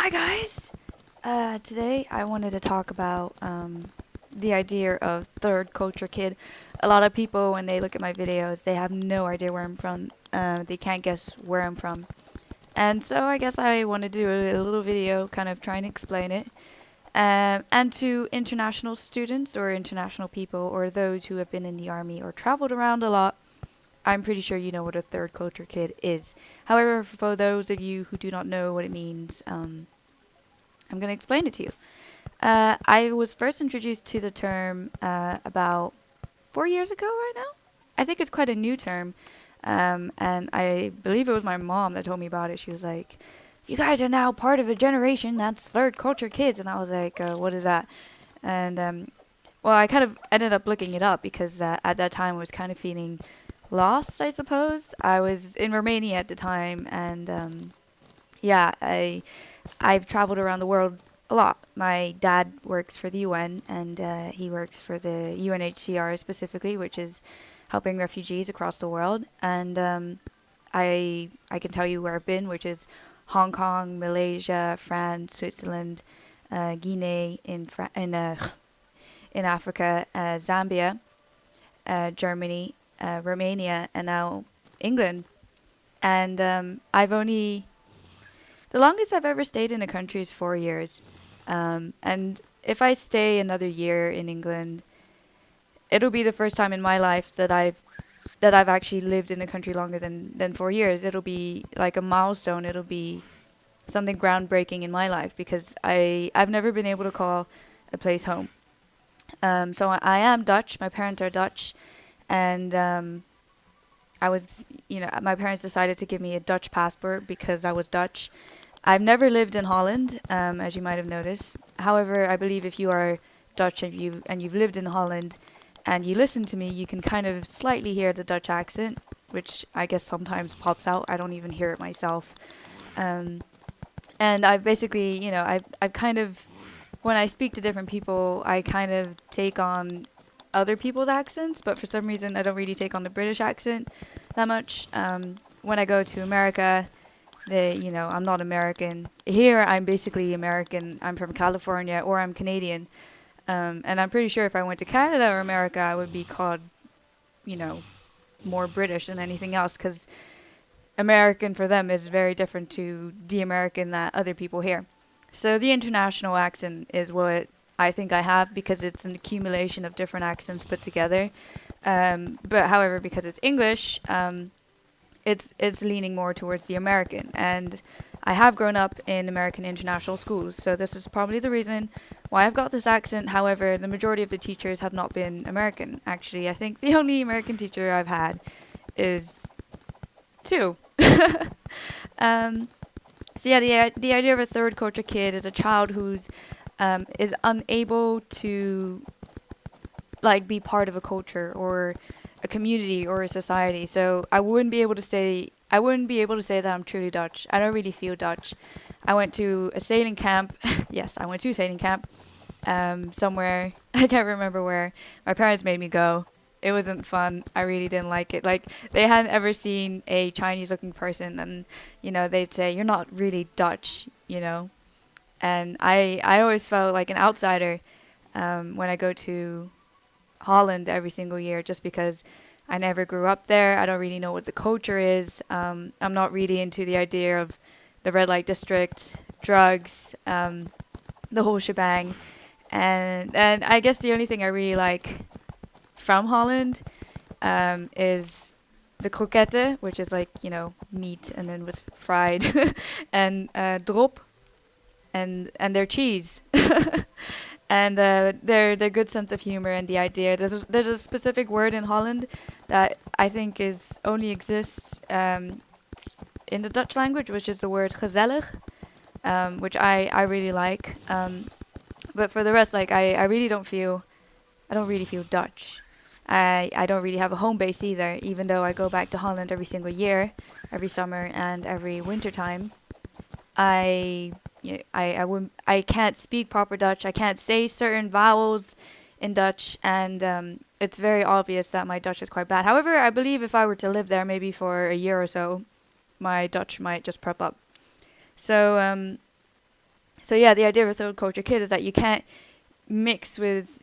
Hi guys! Today I wanted to talk about the idea of third culture kid. A lot of people, when they look at my videos, they have no idea where I'm from. They can't guess where I'm from. And so I guess I want to do a little video kind of trying to explain it. And to international students or international people or those who have been in the army or traveled around a lot, I'm pretty sure you know what a third culture kid is. However, for those of you who do not know what it means, I'm going to explain it to you. I was first introduced to the term about 4 years ago right now. I think it's quite a new term. And I believe it was my mom that told me about it. She was like, you guys are now part of a generation that's third culture kids. And I was like, what is that? And, well, I kind of ended up looking it up because at that time I was kind of feeling lost, I suppose. I was in Romania at the time, and yeah, I've traveled around the world a lot. My dad works for the UN, and he works for the UNHCR specifically, which is helping refugees across the world. And I can tell you where I've been, which is Hong Kong, Malaysia, France, Switzerland, Guinea in Africa, Zambia, Germany, Romania, and now England. And the longest I've ever stayed in a country is 4 years. And if I stay another year in England, it'll be the first time in my life that I've actually lived in a country longer than 4 years. It'll be like a milestone. It'll be something groundbreaking in my life because I've never been able to call a place home. So I am Dutch. My parents are Dutch, and my parents decided to give me a Dutch passport because I was Dutch. I've never lived in Holland, as you might have noticed. However, I believe if you are Dutch and you've lived in Holland and you listen to me, you can kind of slightly hear the Dutch accent, which I guess sometimes pops out. I don't even hear it myself. And I've basically, I've kind of, when I speak to different people, I kind of take on other people's accents, but for some reason I don't really take on the British accent that much. When I go to America, I'm not American. Here I'm basically American. I'm from California or I'm Canadian. And I'm pretty sure if I went to Canada or America, I would be called, more British than anything else, because American for them is very different to the American that other people hear. So the international accent is what I think I have because it's an accumulation of different accents put together. But however, because it's English, it's leaning more towards the American. And I have grown up in American international schools, so this is probably the reason why I've got this accent. However, the majority of the teachers have not been American. Actually, I think the only American teacher I've had is two. So yeah, the idea of a third culture kid is a child who's is unable to be part of a culture or a community or a society. So I wouldn't be able to say that I'm truly Dutch. I don't really feel Dutch. I went to a sailing camp. Yes, I went to a sailing camp somewhere. I can't remember where. My parents made me go. It wasn't fun. I really didn't like it. Like, they hadn't ever seen a Chinese looking person, and they'd say, you're not really Dutch, and I always felt like an outsider when I go to Holland every single year, just because I never grew up there. I don't really know what the culture is. I'm not really into the idea of the red light district, drugs, the whole shebang. And I guess the only thing I really like from Holland is the croquette, which is meat and then with fried, and drop, and their cheese. And their good sense of humor and the idea. There's a specific word in Holland that I think only exists in the Dutch language, which is the word gezellig, which I really like. But for the rest, I really don't really feel Dutch. I don't really have a home base either, even though I go back to Holland every single year, every summer and every winter time. I can't speak proper Dutch. I can't say certain vowels in Dutch, and it's very obvious that my Dutch is quite bad. However, I believe if I were to live there maybe for a year or so, my Dutch might just prep up. So So yeah, the idea of a third culture kid is that you can't mix with,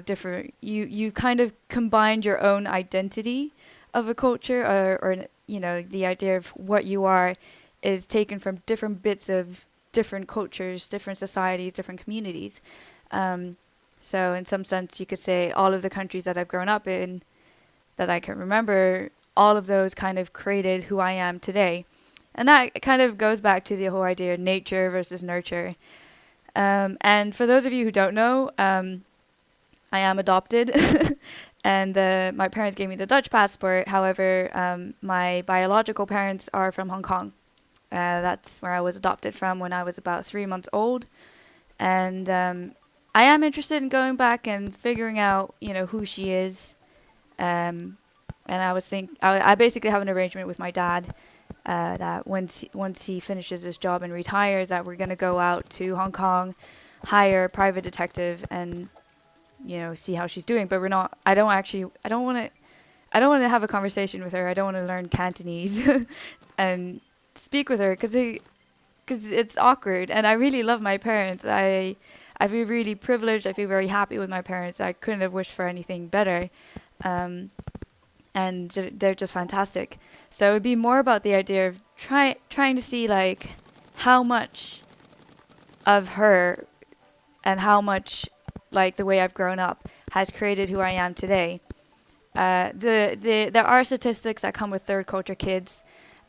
different, you kind of combined your own identity of a culture, or the idea of what you are is taken from different bits of different cultures, different societies, different communities. um, so in some sense you could say all of the countries that I've grown up in that I can remember, all of those kind of created who I am today. And that kind of goes back to the whole idea of nature versus nurture. And for those of you who don't know, I am adopted, and my parents gave me the Dutch passport. However, my biological parents are from Hong Kong. That's where I was adopted from when I was about 3 months old. And I am interested in going back and figuring out, who she is. And I basically have an arrangement with my dad that once he finishes his job and retires, that we're gonna go out to Hong Kong, hire a private detective, and see how she's doing. But we're not. I don't want to. I don't want to have a conversation with her. I don't want to learn Cantonese and speak with her because it's awkward. And I really love my parents. I feel really privileged. I feel very happy with my parents. I couldn't have wished for anything better. And they're just fantastic. So it would be more about the idea of trying to see like how much of her and how much like the way I've grown up has created who I am today. There are statistics that come with third culture kids,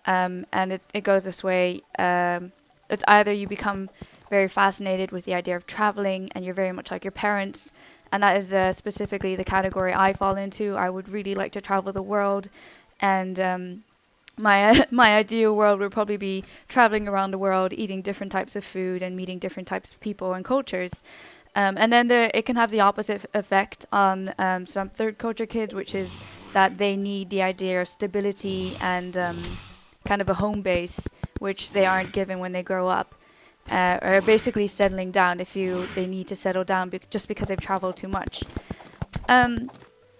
and it goes this way. It's either you become very fascinated with the idea of traveling and you're very much like your parents, and that is specifically the category I fall into. I would really like to travel the world, and my ideal world would probably be traveling around the world, eating different types of food and meeting different types of people and cultures. And then it can have the opposite effect on some third culture kids, which is that they need the idea of stability and kind of a home base, which they aren't given when they grow up. Or basically settling down. They need to settle down just because they've traveled too much.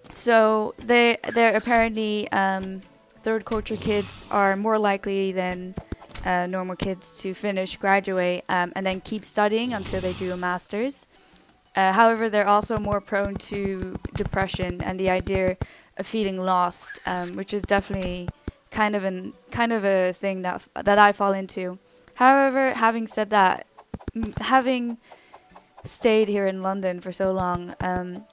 So they're apparently third culture kids are more likely than normal kids to graduate, and then keep studying until they do a master's. However, they're also more prone to depression and the idea of feeling lost, which is definitely kind of a thing that I fall into. However, having said that, having stayed here in London for so long, and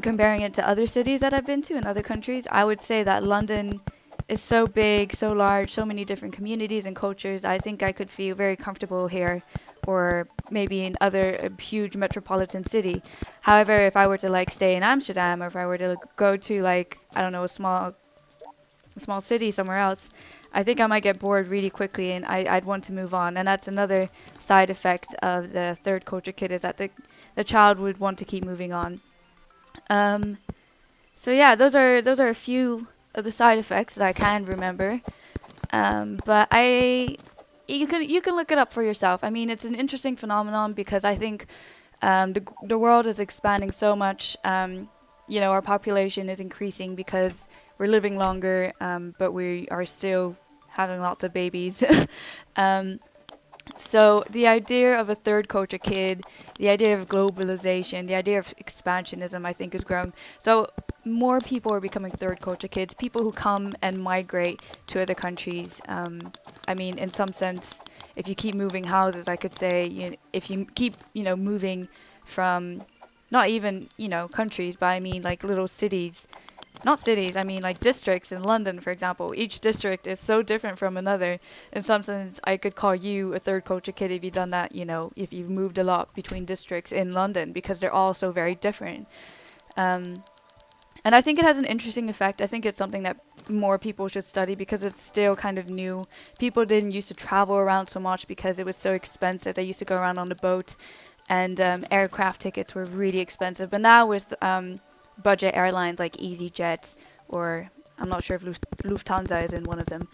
comparing it to other cities that I've been to in other countries, I would say that London is so big, so large, so many different communities and cultures. I think I could feel very comfortable here, or maybe in other huge metropolitan city. However, if I were to like stay in Amsterdam, or if I were to go to like, I don't know, a small city somewhere else, I think I might get bored really quickly, and I'd want to move on. And that's another side effect of the third culture kid, is that the child would want to keep moving on. So yeah, those are a few of the side effects that I can remember. But you can look it up for yourself. I mean, it's an interesting phenomenon because I think the world is expanding so much. Our population is increasing because we're living longer, but we are still having lots of babies. So the idea of a third culture kid, the idea of globalization, the idea of expansionism, I think is growing. So more people are becoming third culture kids, people who come and migrate to other countries. I mean, in some sense, if you keep moving houses, I could say, if you keep, moving from not even, countries, but I mean like little cities. Not cities, I mean like districts in London, for example. Each district is so different from another. In some sense, I could call you a third culture kid if you've done that, if you've moved a lot between districts in London, because they're all so very different. And I think it has an interesting effect. I think it's something that more people should study because it's still kind of new. People didn't used to travel around so much because it was so expensive. They used to go around on a boat, and aircraft tickets were really expensive. But now with budget airlines like EasyJet, or I'm not sure if Lufthansa is in one of them,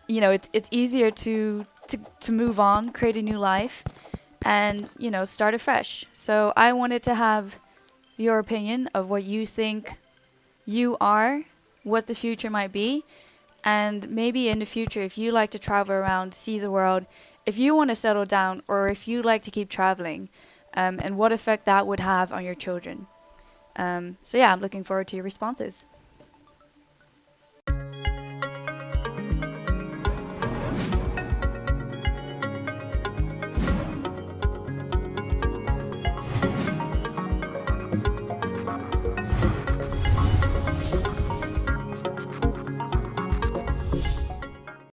it's easier to move on, create a new life, and start afresh. So I wanted to have your opinion of what you think you are, what the future might be, and maybe in the future, if you like to travel around, see the world, if you want to settle down or if you like to keep traveling, and what effect that would have on your children. So yeah, I'm looking forward to your responses.